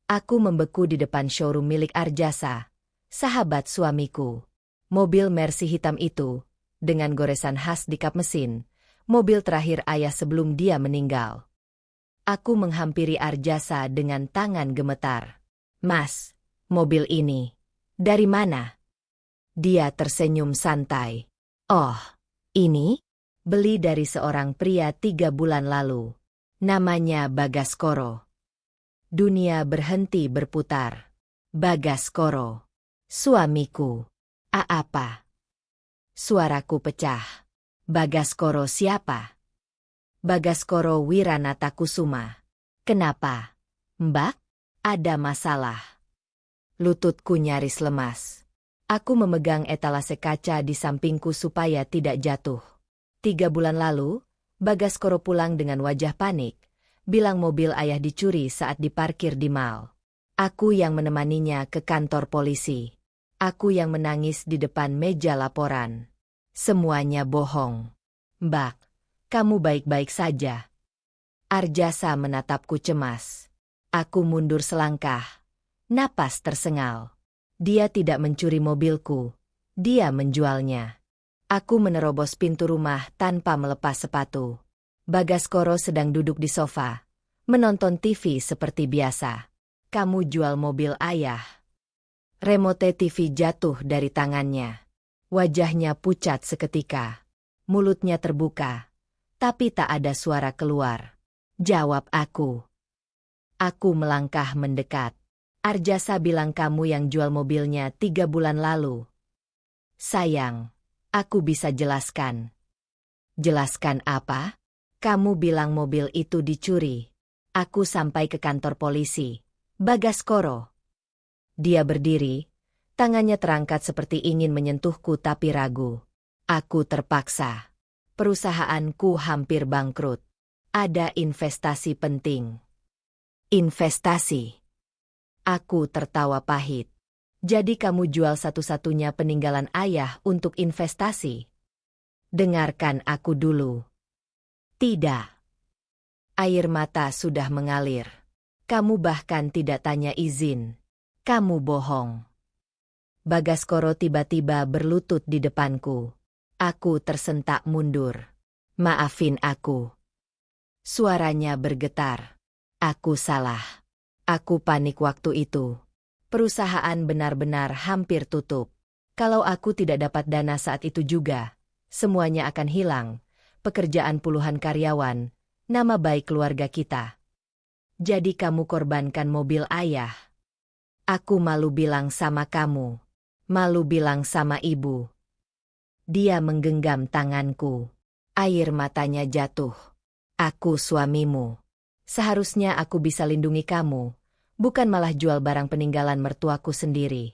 Aku membeku di depan showroom milik Arjasa, sahabat suamiku. Mobil Mercy hitam itu, dengan goresan khas di kap mesin, mobil terakhir ayah sebelum dia meninggal. Aku menghampiri Arjasa dengan tangan gemetar. "Mas, mobil ini, dari mana?" Dia tersenyum santai. "Oh, ini? Beli dari seorang pria 3 bulan lalu. Namanya Bagaskoro." Dunia berhenti berputar. "Bagaskoro, suamiku. Apa?" Suaraku pecah. "Bagaskoro siapa?" "Bagaskoro Wiranatakusuma." "Kenapa, Mbak? Ada masalah?" Lututku nyaris lemas. Aku memegang etalase kaca di sampingku supaya tidak jatuh. 3 bulan lalu, Bagaskoro pulang dengan wajah panik, bilang mobil ayah dicuri saat diparkir di mal. Aku yang menemaninya ke kantor polisi. Aku yang menangis di depan meja laporan. Semuanya bohong. "Mbak, kamu baik-baik saja?" Arjasa menatapku cemas. Aku mundur selangkah. Napas tersengal. Dia tidak mencuri mobilku. Dia menjualnya. Aku menerobos pintu rumah tanpa melepas sepatu. Bagaskoro sedang duduk di sofa, menonton TV seperti biasa. "Kamu jual mobil ayah." Remote TV jatuh dari tangannya. Wajahnya pucat seketika. Mulutnya terbuka, tapi tak ada suara keluar. Jawab aku. Aku melangkah mendekat. "Arjasa bilang kamu yang jual mobilnya 3 bulan lalu." "Sayang, aku bisa jelaskan." "Jelaskan apa?" "Kamu bilang mobil itu dicuri." Aku sampai ke kantor polisi. "Bagaskoro." Dia berdiri, tangannya terangkat seperti ingin menyentuhku tapi ragu. Aku terpaksa. "Perusahaanku hampir bangkrut. Ada investasi penting." "Investasi?" Aku tertawa pahit. "Jadi kamu jual satu-satunya peninggalan ayah untuk investasi?" "Dengarkan aku dulu." "Tidak." Air mata sudah mengalir. "Kamu bahkan tidak tanya izin. Kamu bohong." Bagaskoro tiba-tiba berlutut di depanku. Aku tersentak mundur. "Maafin aku." Suaranya bergetar. "Aku salah. Aku panik waktu itu. Perusahaan benar-benar hampir tutup. Kalau aku tidak dapat dana saat itu juga, semuanya akan hilang. Pekerjaan puluhan karyawan, nama baik keluarga kita. Jadi kamu korbankan mobil ayah." Aku malu bilang sama kamu. Malu bilang sama ibu. Dia menggenggam tanganku. Air matanya jatuh. "Aku suamimu. Seharusnya aku bisa lindungi kamu, bukan malah jual barang peninggalan mertuaku sendiri."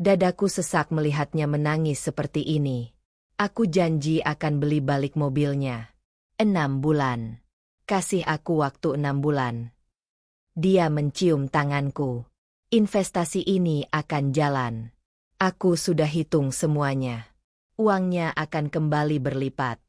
Dadaku sesak melihatnya menangis seperti ini. "Aku janji akan beli balik mobilnya. 6 bulan. Kasih aku waktu 6 bulan." Dia mencium tanganku. "Investasi ini akan jalan. Aku sudah hitung semuanya. Uangnya akan kembali berlipat."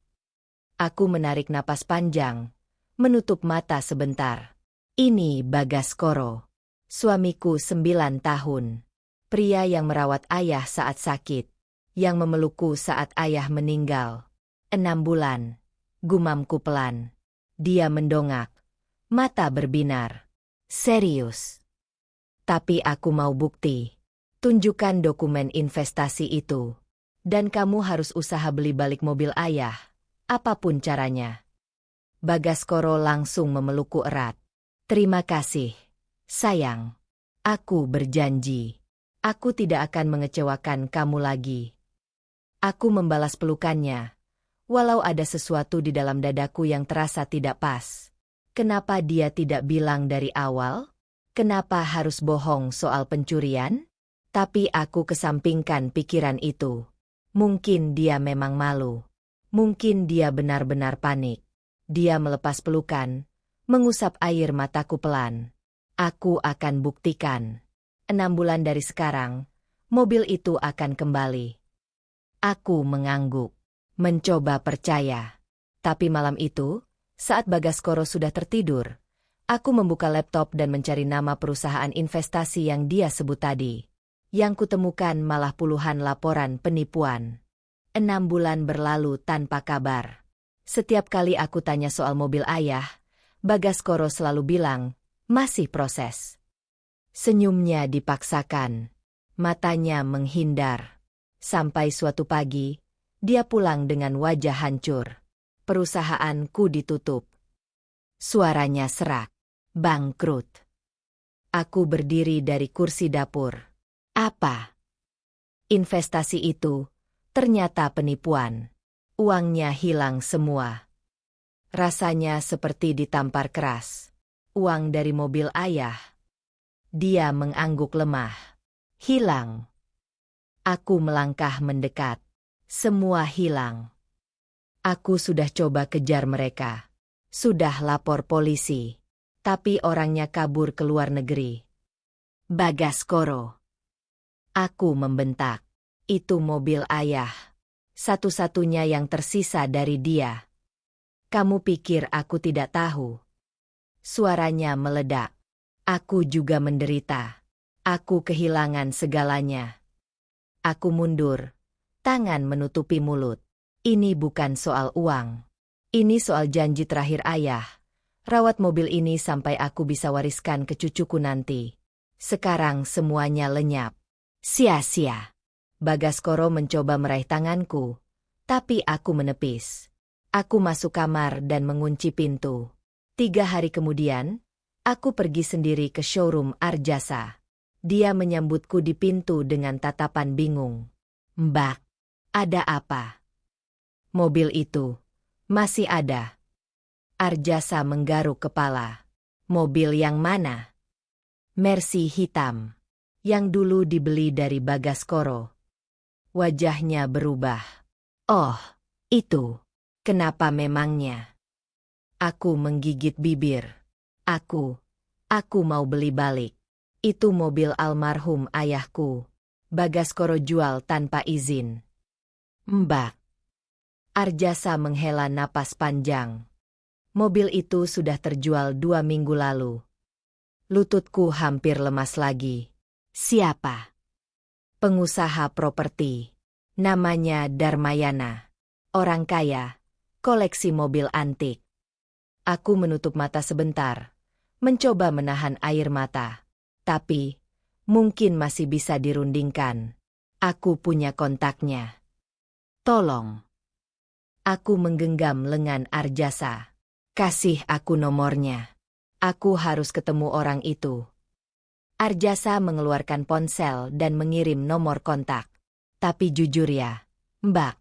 Aku menarik napas panjang, menutup mata sebentar. Ini Bagaskoro. Suamiku 9 tahun. Pria yang merawat ayah saat sakit. Yang memelukku saat ayah meninggal. 6 bulan. Gumamku pelan. Dia mendongak. Mata berbinar. "Serius?" "Tapi aku mau bukti. Tunjukkan dokumen investasi itu. Dan kamu harus usaha beli balik mobil ayah, apapun caranya." Bagaskoro langsung memelukku erat. "Terima kasih, sayang. Aku berjanji. Aku tidak akan mengecewakan kamu lagi." Aku membalas pelukannya. Walau ada sesuatu di dalam dadaku yang terasa tidak pas. Kenapa dia tidak bilang dari awal? Kenapa harus bohong soal pencurian? Tapi aku kesampingkan pikiran itu. Mungkin dia memang malu. Mungkin dia benar-benar panik. Dia melepas pelukan, mengusap air mataku pelan. "Aku akan buktikan. 6 bulan dari sekarang, mobil itu akan kembali." Aku mengangguk, mencoba percaya. Tapi malam itu, saat Bagaskoro sudah tertidur, Aku membuka laptop dan mencari nama perusahaan investasi yang dia sebut tadi. Yang kutemukan malah puluhan laporan penipuan. 6 bulan berlalu tanpa kabar. Setiap kali aku tanya soal mobil ayah, Bagaskoro selalu bilang, masih proses. Senyumnya dipaksakan. Matanya menghindar. Sampai suatu pagi, dia pulang dengan wajah hancur. Perusahaanku ditutup. Suaranya serak. Bangkrut. Aku berdiri dari kursi dapur. Apa? Investasi itu ternyata penipuan. Uangnya hilang semua. Rasanya seperti ditampar keras. Uang dari mobil ayah. Dia mengangguk lemah. Hilang. Aku melangkah mendekat. Semua hilang. Aku sudah coba kejar mereka. Sudah lapor polisi. Tapi orangnya kabur ke luar negeri. Bagaskoro. Aku membentak. Itu mobil ayah. Satu-satunya yang tersisa dari dia. Kamu pikir aku tidak tahu? Suaranya meledak. Aku juga menderita. Aku kehilangan segalanya. Aku mundur. Tangan menutupi mulut. Ini bukan soal uang. Ini soal janji terakhir ayah. Rawat mobil ini sampai aku bisa wariskan ke cucuku nanti. Sekarang semuanya lenyap. Sia-sia. Bagaskoro mencoba meraih tanganku, tapi aku menepis. Aku masuk kamar dan mengunci pintu. 3 hari kemudian, aku pergi sendiri ke showroom Arjasa. Dia menyambutku di pintu dengan tatapan bingung. Mbak, ada apa? Mobil itu masih ada. Arjasa menggaruk kepala. Mobil yang mana? Mercy hitam. Yang dulu dibeli dari Bagaskoro. Wajahnya berubah. Oh, itu. Kenapa memangnya? Aku menggigit bibir. Aku mau beli balik. Itu mobil almarhum ayahku. Bagaskoro jual tanpa izin. Mbak. Arjasa menghela napas panjang. Mobil itu sudah terjual 2 minggu lalu. Lututku hampir lemas lagi. Siapa? Pengusaha properti. Namanya Darmayana. Orang kaya. Koleksi mobil antik. Aku menutup mata sebentar. Mencoba menahan air mata. Tapi, mungkin masih bisa dirundingkan. Aku punya kontaknya. Tolong. Aku menggenggam lengan Arjasa. Kasih aku nomornya. Aku harus ketemu orang itu. Arjasa mengeluarkan ponsel dan mengirim nomor kontak. Tapi jujur ya, Mbak,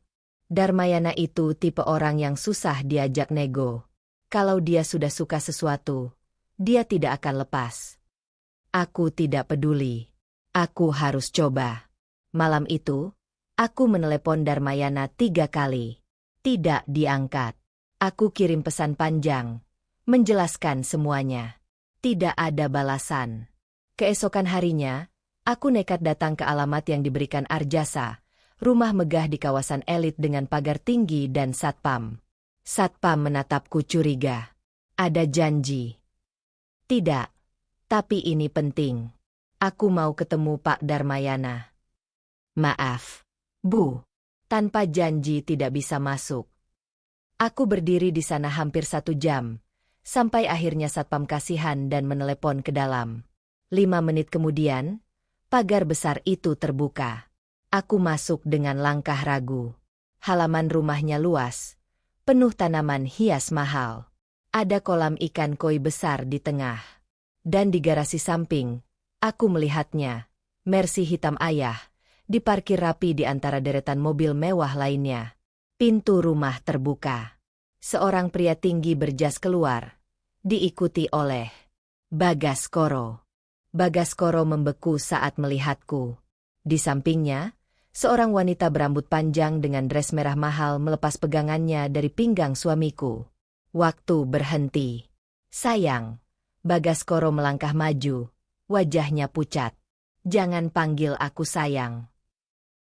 Darmayana itu tipe orang yang susah diajak nego. Kalau dia sudah suka sesuatu, dia tidak akan lepas. Aku tidak peduli. Aku harus coba. Malam itu, aku menelepon Darmayana 3 kali. Tidak diangkat. Aku kirim pesan panjang, menjelaskan semuanya. Tidak ada balasan. Keesokan harinya, aku nekat datang ke alamat yang diberikan Arjasa, rumah megah di kawasan elit dengan pagar tinggi dan satpam. Satpam menatapku curiga. Ada janji. Tidak, tapi ini penting. Aku mau ketemu Pak Darmayana. Maaf, Bu. Tanpa janji tidak bisa masuk. Aku berdiri di sana hampir 1 jam, sampai akhirnya satpam kasihan dan menelepon ke dalam. 5 menit kemudian, pagar besar itu terbuka. Aku masuk dengan langkah ragu. Halaman rumahnya luas, penuh tanaman hias mahal. Ada kolam ikan koi besar di tengah. Dan di garasi samping, aku melihatnya, Mercy hitam ayah, diparkir rapi di antara deretan mobil mewah lainnya. Pintu rumah terbuka. Seorang pria tinggi berjas keluar, diikuti oleh Bagaskoro. Bagaskoro membeku saat melihatku. Di sampingnya, seorang wanita berambut panjang dengan dres merah mahal melepas pegangannya dari pinggang suamiku. Waktu berhenti. Sayang. Bagaskoro melangkah maju, wajahnya pucat. Jangan panggil aku sayang.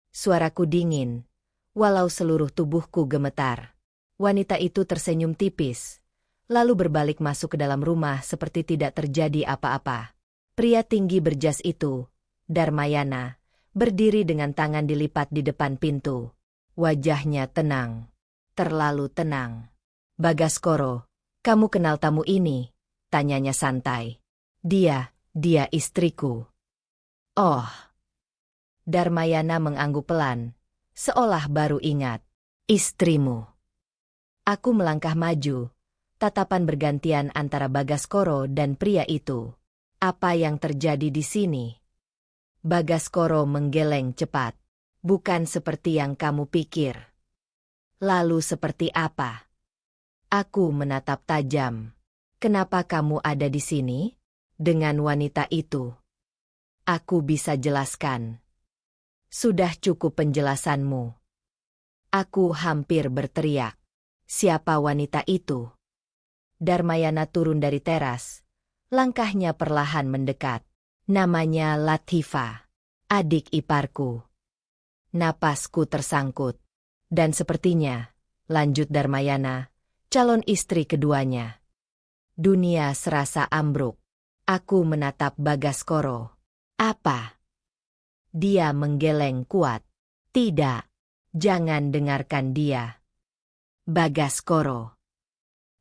Suaraku dingin, walau seluruh tubuhku gemetar. Wanita itu tersenyum tipis. lalu berbalik masuk ke dalam rumah seperti tidak terjadi apa-apa. Pria tinggi berjas itu, Darmayana, berdiri dengan tangan dilipat di depan pintu. Wajahnya tenang. Terlalu tenang. "Bagaskoro, kamu kenal tamu ini?" tanyanya santai. Dia istriku." "Oh." Darmayana mengangguk pelan, seolah baru ingat. "Istrimu." Aku melangkah maju, tatapan bergantian antara Bagaskoro dan pria itu. "Apa yang terjadi di sini?" Bagaskoro menggeleng cepat. "Bukan seperti yang kamu pikir." "Lalu seperti apa?" Aku menatap tajam. "Kenapa kamu ada di sini? Dengan wanita itu?" "Aku bisa jelaskan." "Sudah cukup penjelasanmu." Aku hampir berteriak. "Siapa wanita itu?" Darmayana turun dari teras. Langkahnya perlahan mendekat. "Namanya Latifa, adik iparku." Napasku tersangkut. "Dan sepertinya," lanjut Darmayana, "calon istri keduanya." Dunia serasa ambruk. Aku menatap Bagaskoro. "Apa?" Dia menggeleng kuat. "Tidak. Jangan dengarkan dia." "Bagaskoro."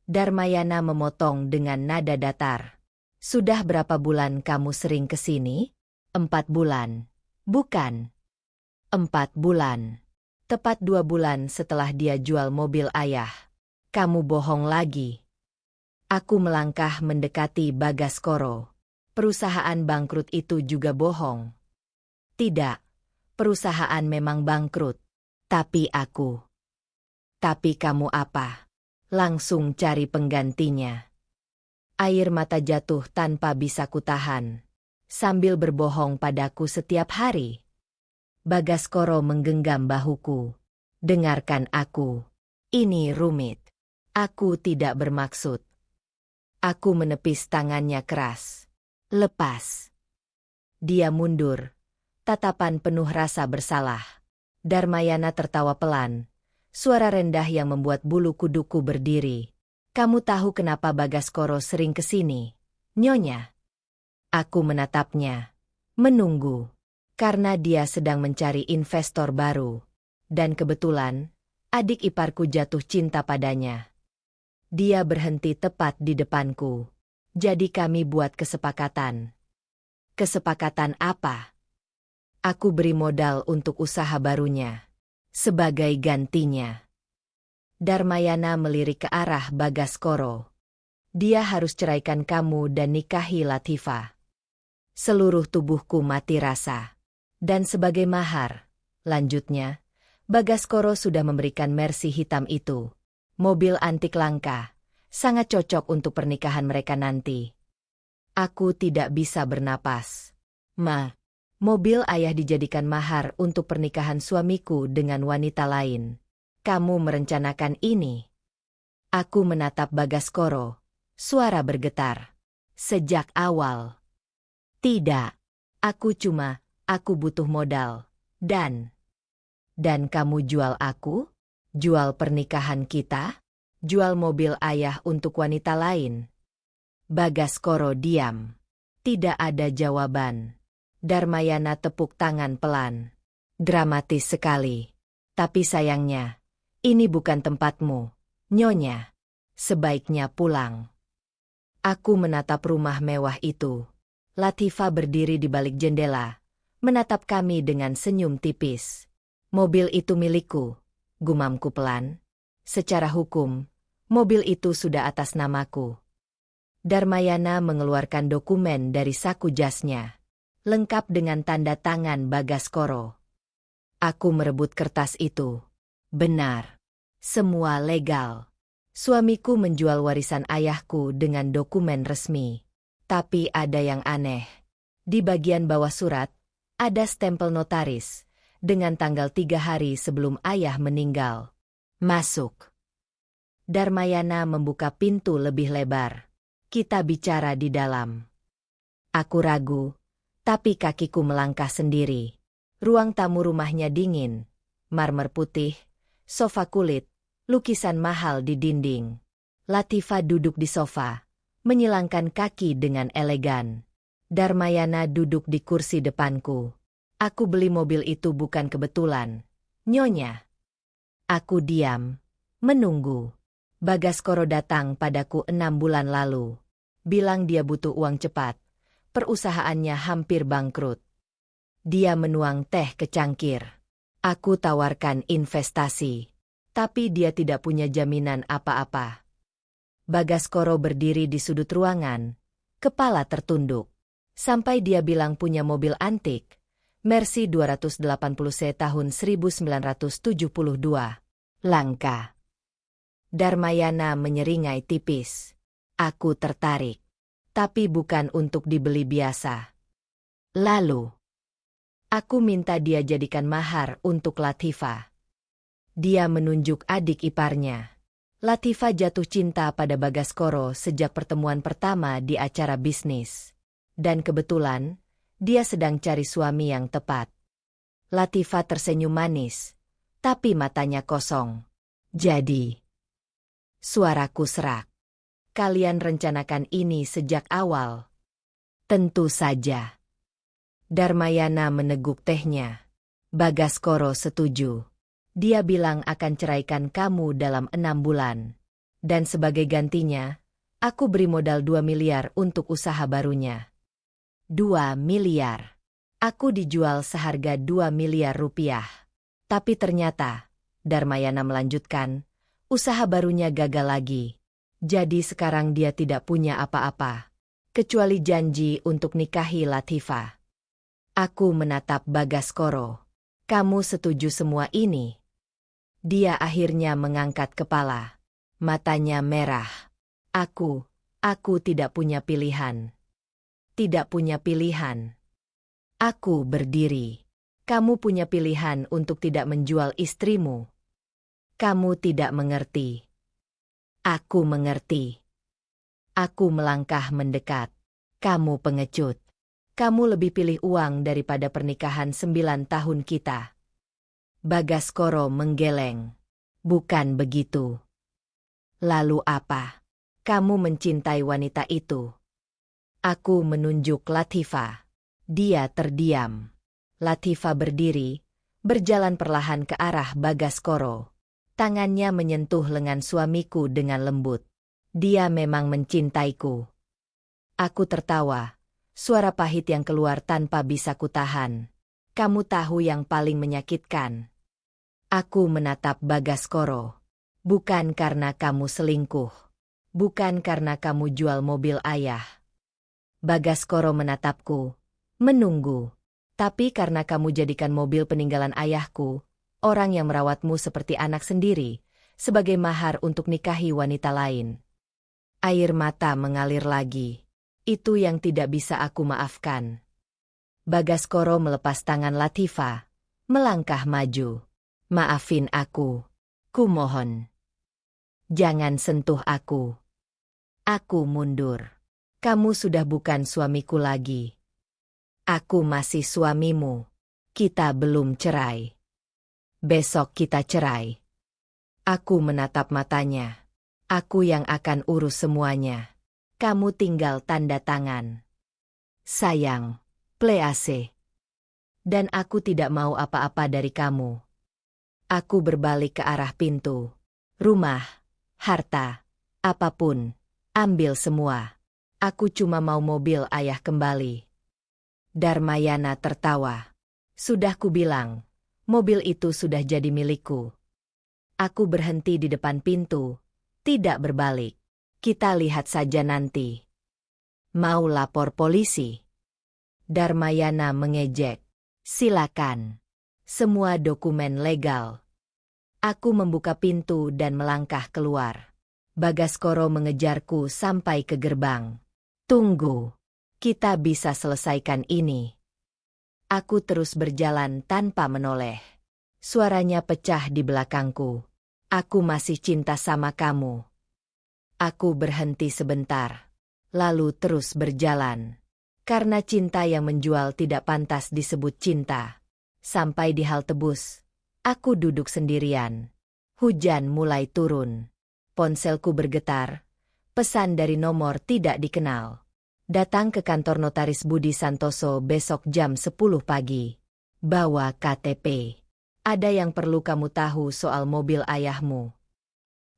Darmayana memotong dengan nada datar. "Sudah berapa bulan kamu sering ke sini?" "4 bulan." "Bukan." 4 bulan. Tepat 2 bulan setelah dia jual mobil ayah. "Kamu bohong lagi." Aku melangkah mendekati Bagaskoro. "Perusahaan bangkrut itu juga bohong." "Tidak. Perusahaan memang bangkrut. Tapi aku." "Tapi kamu apa?" "Langsung cari penggantinya." Air mata jatuh tanpa bisa kutahan. "Sambil berbohong padaku setiap hari." Bagaskoro menggenggam bahuku. "Dengarkan aku. Ini rumit. Aku tidak bermaksud." Aku menepis tangannya keras. "Lepas." Dia mundur. Tatapan penuh rasa bersalah. Darmayana tertawa pelan. Suara rendah yang membuat bulu kuduku berdiri. "Kamu tahu kenapa Bagaskoro sering ke sini, Nyonya?" Aku menatapnya. "Menunggu." "Karena dia sedang mencari investor baru. Dan kebetulan, adik iparku jatuh cinta padanya. Dia berhenti tepat di depanku. Jadi kami buat kesepakatan." "Kesepakatan apa?" "Aku beri modal untuk usaha barunya. Sebagai gantinya." Darmayana melirik ke arah Bagaskoro. "Dia harus ceraikan kamu dan nikahi Latifa." Seluruh tubuhku mati rasa. "Dan sebagai mahar," lanjutnya, "Bagaskoro sudah memberikan Mercy hitam itu. Mobil antik langka. Sangat cocok untuk pernikahan mereka nanti." Aku tidak bisa bernapas. Mobil ayah dijadikan mahar untuk pernikahan suamiku dengan wanita lain. Kamu merencanakan ini?" Aku menatap Bagaskoro. Suara bergetar. "Sejak awal." "Tidak. Aku butuh modal. Dan kamu jual aku? Jual pernikahan kita? Jual mobil ayah untuk wanita lain?" Bagaskoro diam. Tidak ada jawaban. Darmayana tepuk tangan pelan. "Dramatis sekali. Tapi sayangnya, ini bukan tempatmu, Nyonya. Sebaiknya pulang." Aku menatap rumah mewah itu. Latifa berdiri di balik jendela, menatap kami dengan senyum tipis. "Mobil itu milikku," gumamku pelan. "Secara hukum, mobil itu sudah atas namaku." Darmayana mengeluarkan dokumen dari saku jasnya, lengkap dengan tanda tangan Bagaskoro. Aku merebut kertas itu. Benar. Semua legal. Suamiku menjual warisan ayahku dengan dokumen resmi. Tapi ada yang aneh. Di bagian bawah surat, ada stempel notaris, dengan tanggal 3 hari sebelum ayah meninggal. "Masuk." Darmayana membuka pintu lebih lebar. "Kita bicara di dalam." Aku ragu. Tapi kakiku melangkah sendiri. Ruang tamu rumahnya dingin. Marmer putih, sofa kulit, lukisan mahal di dinding. Latifah duduk di sofa, menyilangkan kaki dengan elegan. Darmayana duduk di kursi depanku. Aku beli mobil itu bukan kebetulan, Nyonya. Aku diam, menunggu. Bagaskoro datang padaku 6 bulan lalu. Bilang dia butuh uang cepat. Perusahaannya hampir bangkrut. Dia menuang teh ke cangkir. Aku tawarkan investasi. Tapi dia tidak punya jaminan apa-apa. Bagaskoro berdiri di sudut ruangan. Kepala tertunduk. Sampai dia bilang punya mobil antik. Mercy 280C tahun 1972. Langka. Darmayana menyeringai tipis. Aku tertarik. Tapi bukan untuk dibeli biasa. Lalu, aku minta dia jadikan mahar untuk Latifah. Dia menunjuk adik iparnya. Latifah jatuh cinta pada Bagaskoro sejak pertemuan pertama di acara bisnis. Dan kebetulan, dia sedang cari suami yang tepat. Latifah tersenyum manis, tapi matanya kosong. Jadi, suaraku serak. Kalian rencanakan ini sejak awal? Tentu saja. Darmayana meneguk tehnya. Bagaskoro setuju. Dia bilang akan ceraikan kamu dalam 6 bulan. Dan sebagai gantinya, aku beri modal 2 miliar untuk usaha barunya. 2 miliar. Aku dijual seharga 2 miliar rupiah. Tapi ternyata, Darmayana melanjutkan, usaha barunya gagal lagi. Jadi sekarang dia tidak punya apa-apa. Kecuali janji untuk nikahi Latifah. Aku menatap Bagaskoro. Kamu setuju semua ini? Dia akhirnya mengangkat kepala. Matanya merah. Aku tidak punya pilihan. Tidak punya pilihan. Aku berdiri. Kamu punya pilihan untuk tidak menjual istrimu. Kamu tidak mengerti. Aku mengerti. Aku melangkah mendekat. Kamu pengecut. Kamu lebih pilih uang daripada pernikahan 9 tahun kita. Bagaskoro menggeleng. Bukan begitu. Lalu apa? Kamu mencintai wanita itu. Aku menunjuk Latifah. Dia terdiam. Latifah berdiri, berjalan perlahan ke arah Bagaskoro. Tangannya menyentuh lengan suamiku dengan lembut. Dia memang mencintaiku. Aku tertawa. Suara pahit yang keluar tanpa bisa kutahan. Kamu tahu yang paling menyakitkan. Aku menatap Bagaskoro. Bukan karena kamu selingkuh. Bukan karena kamu jual mobil ayah. Bagaskoro menatapku, menunggu. Tapi karena kamu jadikan mobil peninggalan ayahku, orang yang merawatmu seperti anak sendiri, sebagai mahar untuk nikahi wanita lain. Air mata mengalir lagi. Itu yang tidak bisa aku maafkan. Bagaskoro melepas tangan Latifah, melangkah maju. Maafin aku. Kumohon. Jangan sentuh aku. Aku mundur. Kamu sudah bukan suamiku lagi. Aku masih suamimu. Kita belum cerai. Besok kita cerai. Aku menatap matanya. Aku yang akan urus semuanya. Kamu tinggal tanda tangan. Sayang, please. Dan aku tidak mau apa-apa dari kamu. Aku berbalik ke arah pintu. Rumah, harta, apapun, ambil semua. Aku cuma mau mobil ayah kembali. Darmayana tertawa. Sudah kubilang, mobil itu sudah jadi milikku. Aku berhenti di depan pintu, tidak berbalik. Kita lihat saja nanti. Mau lapor polisi? Darmayana mengejek. Silakan. Semua dokumen legal. Aku membuka pintu dan melangkah keluar. Bagaskoro mengejarku sampai ke gerbang. Tunggu. Kita bisa selesaikan ini. Aku terus berjalan tanpa menoleh. Suaranya pecah di belakangku. Aku masih cinta sama kamu. Aku berhenti sebentar. Lalu terus berjalan. Karena cinta yang menjual tidak pantas disebut cinta. Sampai di halte bus. Aku duduk sendirian. Hujan mulai turun. Ponselku bergetar. Pesan dari nomor tidak dikenal. Datang ke kantor Notaris Budi Santoso besok jam 10 pagi. Bawa KTP. Ada yang perlu kamu tahu soal mobil ayahmu.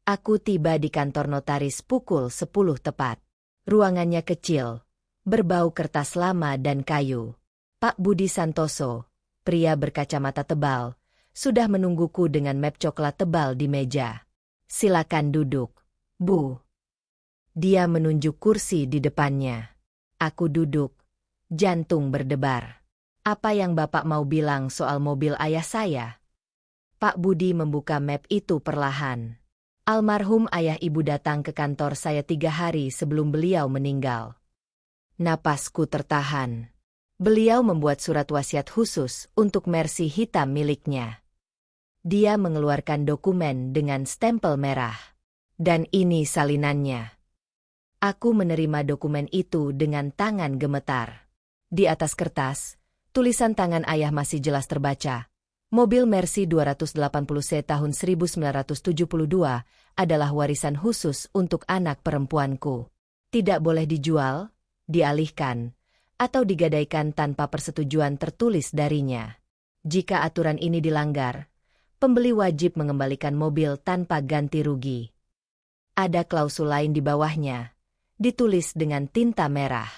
Aku tiba di kantor notaris pukul 10 tepat. Ruangannya kecil, berbau kertas lama dan kayu. Pak Budi Santoso, pria berkacamata tebal, sudah menungguku dengan map coklat tebal di meja. Silakan duduk, Bu. Dia menunjuk kursi di depannya. Aku duduk, jantung berdebar. Apa yang Bapak mau bilang soal mobil ayah saya? Pak Budi membuka map itu perlahan. Almarhum ayah ibu datang ke kantor saya 3 hari sebelum beliau meninggal. Napasku tertahan. Beliau membuat surat wasiat khusus untuk Mercy hitam miliknya. Dia mengeluarkan dokumen dengan stempel merah. Dan ini salinannya. Aku menerima dokumen itu dengan tangan gemetar. Di atas kertas, tulisan tangan ayah masih jelas terbaca. Mobil Mercy 280C tahun 1972 adalah warisan khusus untuk anak perempuanku. Tidak boleh dijual, dialihkan, atau digadaikan tanpa persetujuan tertulis darinya. Jika aturan ini dilanggar, pembeli wajib mengembalikan mobil tanpa ganti rugi. Ada klausul lain di bawahnya, ditulis dengan tinta merah.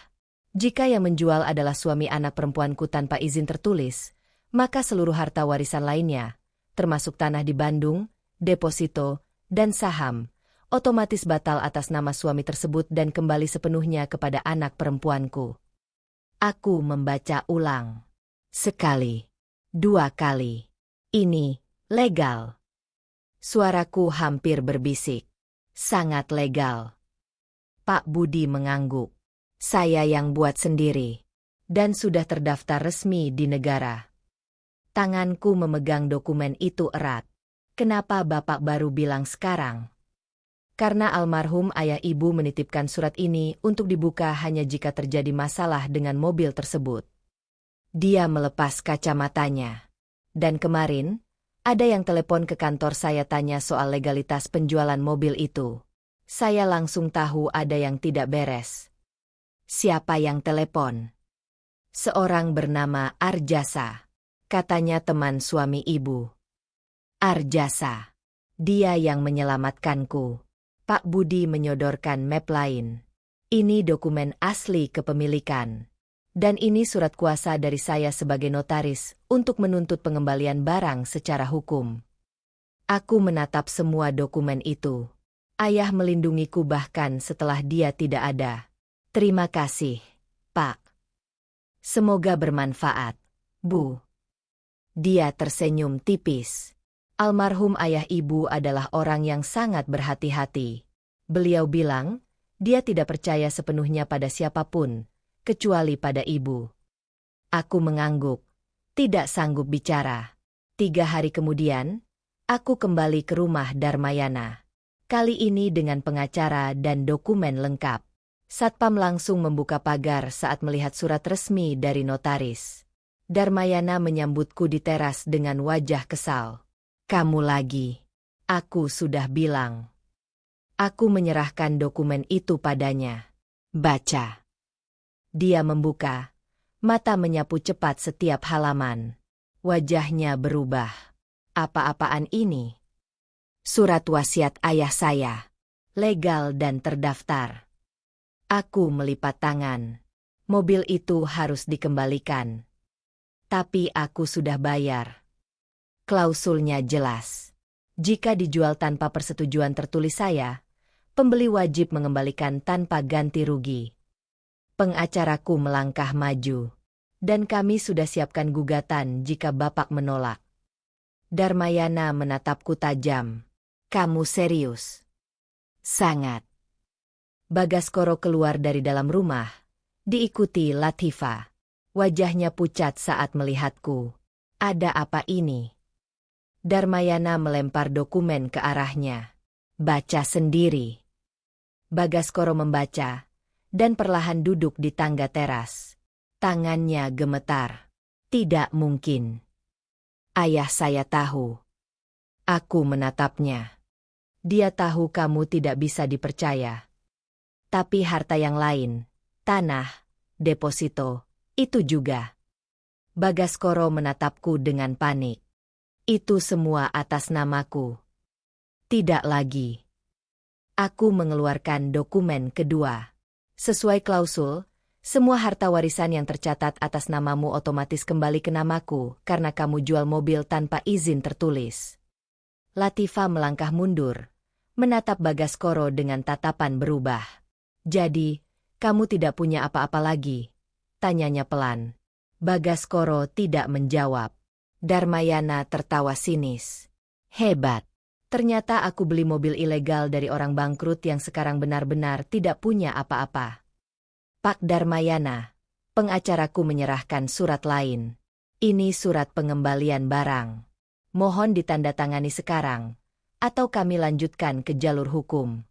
Jika yang menjual adalah suami anak perempuanku tanpa izin tertulis, maka seluruh harta warisan lainnya, termasuk tanah di Bandung, deposito, dan saham, otomatis batal atas nama suami tersebut dan kembali sepenuhnya kepada anak perempuanku. Aku membaca ulang. Sekali. 2 kali. Ini legal. Suaraku hampir berbisik. Sangat legal. Pak Budi mengangguk. Saya yang buat sendiri. Dan sudah terdaftar resmi di negara. Tanganku memegang dokumen itu erat. Kenapa Bapak baru bilang sekarang? Karena almarhum ayah ibu menitipkan surat ini untuk dibuka hanya jika terjadi masalah dengan mobil tersebut. Dia melepas kacamatanya. Dan kemarin, ada yang telepon ke kantor saya tanya soal legalitas penjualan mobil itu. Saya langsung tahu ada yang tidak beres. Siapa yang telepon? Seorang bernama Arjasa. Katanya teman suami ibu. Arjasa. Dia yang menyelamatkanku. Pak Budi menyodorkan map lain. Ini dokumen asli kepemilikan. Dan ini surat kuasa dari saya sebagai notaris untuk menuntut pengembalian barang secara hukum. Aku menatap semua dokumen itu. Ayah melindungiku bahkan setelah dia tidak ada. Terima kasih, Pak. Semoga bermanfaat, Bu. Dia tersenyum tipis. Almarhum ayah ibu adalah orang yang sangat berhati-hati. Beliau bilang, dia tidak percaya sepenuhnya pada siapapun, kecuali pada ibu. Aku mengangguk, tidak sanggup bicara. 3 hari kemudian, aku kembali ke rumah Darmayana. Kali ini dengan pengacara dan dokumen lengkap. Satpam langsung membuka pagar saat melihat surat resmi dari notaris. Darmayana menyambutku di teras dengan wajah kesal. Kamu lagi. Aku sudah bilang. Aku menyerahkan dokumen itu padanya. Baca. Dia membuka. Mata menyapu cepat setiap halaman. Wajahnya berubah. Apa-apaan ini? Surat wasiat ayah saya. Legal dan terdaftar. Aku melipat tangan. Mobil itu harus dikembalikan. Tapi aku sudah bayar. Klausulnya jelas. Jika dijual tanpa persetujuan tertulis saya, pembeli wajib mengembalikan tanpa ganti rugi. Pengacaraku melangkah maju. Dan kami sudah siapkan gugatan jika Bapak menolak. Darmayana menatapku tajam. Kamu serius? Sangat. Bagaskoro keluar dari dalam rumah, diikuti Latifa. Wajahnya pucat saat melihatku. Ada apa ini? Darmayana melempar dokumen ke arahnya. Baca sendiri. Bagaskoro membaca, dan perlahan duduk di tangga teras. Tangannya gemetar. Tidak mungkin. Ayah saya tahu. Aku menatapnya. Dia tahu kamu tidak bisa dipercaya. Tapi harta yang lain, tanah, deposito, itu juga. Bagaskoro menatapku dengan panik. Itu semua atas namaku. Tidak lagi. Aku mengeluarkan dokumen kedua. Sesuai klausul, semua harta warisan yang tercatat atas namamu otomatis kembali ke namaku karena kamu jual mobil tanpa izin tertulis. Latifah melangkah mundur, menatap Bagaskoro dengan tatapan berubah. Jadi, kamu tidak punya apa-apa lagi? Tanyanya pelan. Bagaskoro tidak menjawab. Darmayana tertawa sinis. Hebat. Ternyata aku beli mobil ilegal dari orang bangkrut yang sekarang benar-benar tidak punya apa-apa. Pak Darmayana, pengacaraku menyerahkan surat lain. Ini surat pengembalian barang. Mohon ditandatangani sekarang, atau kami lanjutkan ke jalur hukum.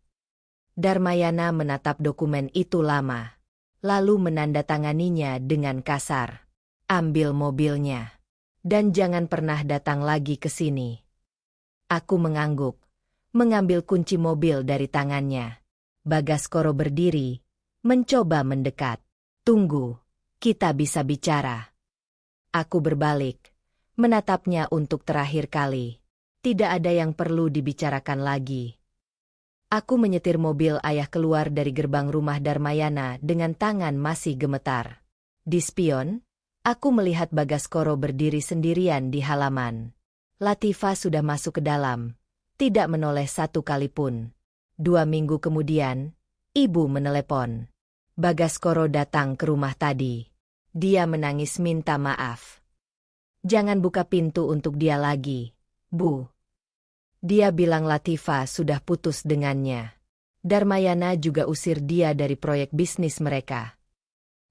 Darmayana menatap dokumen itu lama, lalu menandatanganinya dengan kasar. Ambil mobilnya, dan jangan pernah datang lagi ke sini. Aku mengangguk, mengambil kunci mobil dari tangannya. Bagaskoro berdiri, mencoba mendekat. Tunggu, kita bisa bicara. Aku berbalik, menatapnya untuk terakhir kali. Tidak ada yang perlu dibicarakan lagi. Aku menyetir mobil ayah keluar dari gerbang rumah Darmayana dengan tangan masih gemetar. Di spion, aku melihat Bagaskoro berdiri sendirian di halaman. Latifah sudah masuk ke dalam, tidak menoleh satu kali pun. 2 minggu kemudian, ibu menelepon. Bagaskoro datang ke rumah tadi. Dia menangis minta maaf. Jangan buka pintu untuk dia lagi, Bu. Dia bilang Latifah sudah putus dengannya. Darmayana juga usir dia dari proyek bisnis mereka.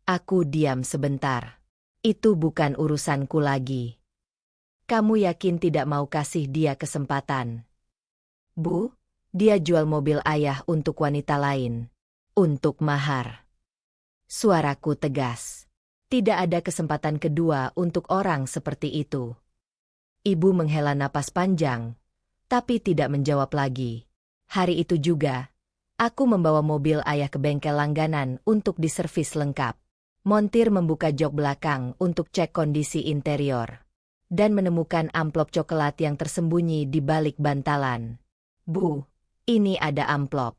Aku diam sebentar. Itu bukan urusanku lagi. Kamu yakin tidak mau kasih dia kesempatan? Bu, dia jual mobil ayah untuk wanita lain. Untuk mahar. Suaraku tegas. Tidak ada kesempatan kedua untuk orang seperti itu. Ibu menghela napas panjang, tapi tidak menjawab lagi. Hari itu juga, aku membawa mobil ayah ke bengkel langganan untuk diservis lengkap. Montir membuka jok belakang untuk cek kondisi interior. Dan menemukan amplop coklat yang tersembunyi di balik bantalan. Bu, ini ada amplop.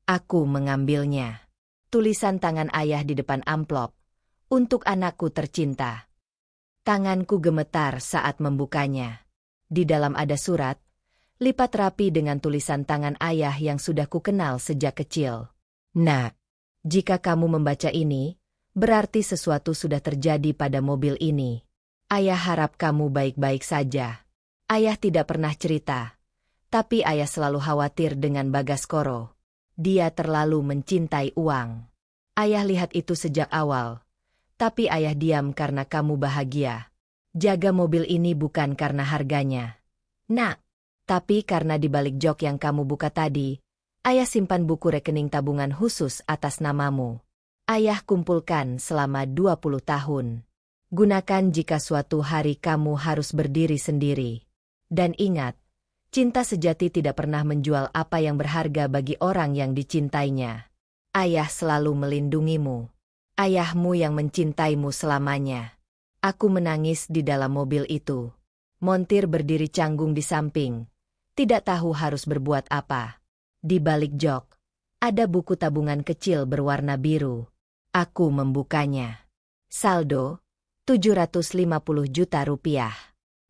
Aku mengambilnya. Tulisan tangan ayah di depan amplop. Untuk anakku tercinta. Tanganku gemetar saat membukanya. Di dalam ada surat, lipat rapi dengan tulisan tangan ayah yang sudah kukenal sejak kecil. Nak, jika kamu membaca ini, berarti sesuatu sudah terjadi pada mobil ini. Ayah harap kamu baik-baik saja. Ayah tidak pernah cerita, tapi ayah selalu khawatir dengan Bagaskoro. Dia terlalu mencintai uang. Ayah lihat itu sejak awal, tapi ayah diam karena kamu bahagia. Jaga mobil ini bukan karena harganya, Nak, tapi karena di balik jok yang kamu buka tadi, ayah simpan buku rekening tabungan khusus atas namamu. Ayah kumpulkan selama 20 tahun. Gunakan jika suatu hari kamu harus berdiri sendiri. Dan ingat, cinta sejati tidak pernah menjual apa yang berharga bagi orang yang dicintainya. Ayah selalu melindungimu. Ayahmu yang mencintaimu selamanya. Aku menangis di dalam mobil itu. Montir berdiri canggung di samping. Tidak tahu harus berbuat apa. Di balik jok, ada buku tabungan kecil berwarna biru. Aku membukanya. Saldo 750 juta rupiah.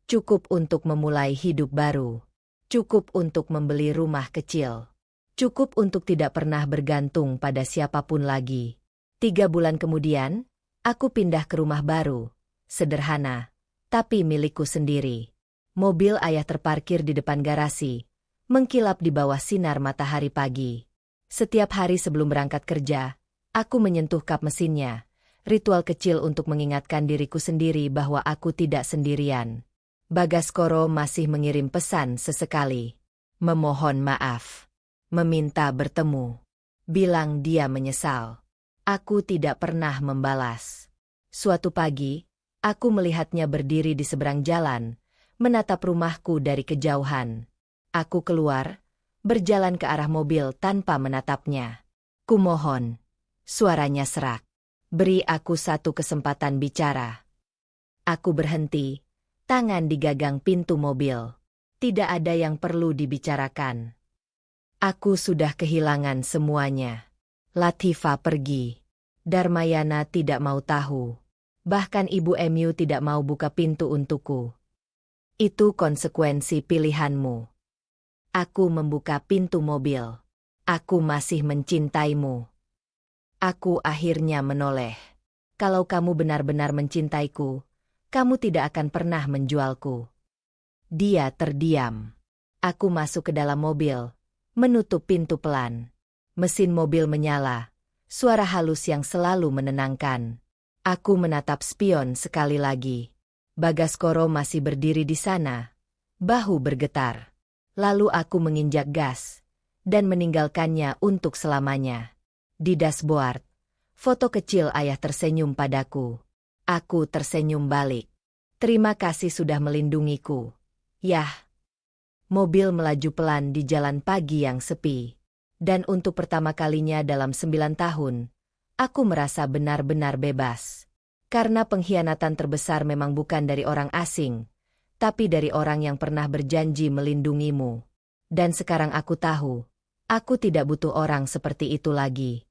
Cukup untuk memulai hidup baru. Cukup untuk membeli rumah kecil. Cukup untuk tidak pernah bergantung pada siapapun lagi. 3 bulan kemudian, aku pindah ke rumah baru. Sederhana, tapi milikku sendiri. Mobil ayah terparkir di depan garasi, mengkilap di bawah sinar matahari pagi. Setiap hari sebelum berangkat kerja, aku menyentuh kap mesinnya. Ritual kecil untuk mengingatkan diriku sendiri bahwa aku tidak sendirian. Bagaskoro masih mengirim pesan sesekali. Memohon maaf. Meminta bertemu. Bilang dia menyesal. Aku tidak pernah membalas. Suatu pagi, aku melihatnya berdiri di seberang jalan, menatap rumahku dari kejauhan. Aku keluar, berjalan ke arah mobil tanpa menatapnya. Kumohon. Suaranya serak. Beri aku satu kesempatan bicara. Aku berhenti, tangan digagang pintu mobil. Tidak ada yang perlu dibicarakan. Aku sudah kehilangan semuanya. Latifah pergi. Darmayana tidak mau tahu. Bahkan Ibu Emu tidak mau buka pintu untukku. Itu konsekuensi pilihanmu. Aku membuka pintu mobil. Aku masih mencintaimu. Aku akhirnya menoleh. Kalau kamu benar-benar mencintaiku, kamu tidak akan pernah menjualku. Dia terdiam. Aku masuk ke dalam mobil, menutup pintu pelan. Mesin mobil menyala, suara halus yang selalu menenangkan. Aku menatap spion sekali lagi. Bagaskoro masih berdiri di sana. Bahu bergetar. Lalu aku menginjak gas dan meninggalkannya untuk selamanya. Di dashboard, foto kecil ayah tersenyum padaku. Aku tersenyum balik. Terima kasih sudah melindungiku. Yah. Mobil melaju pelan di jalan pagi yang sepi. Dan untuk pertama kalinya dalam 9 tahun, aku merasa benar-benar bebas. Karena pengkhianatan terbesar memang bukan dari orang asing, tapi dari orang yang pernah berjanji melindungimu. Dan sekarang aku tahu, aku tidak butuh orang seperti itu lagi.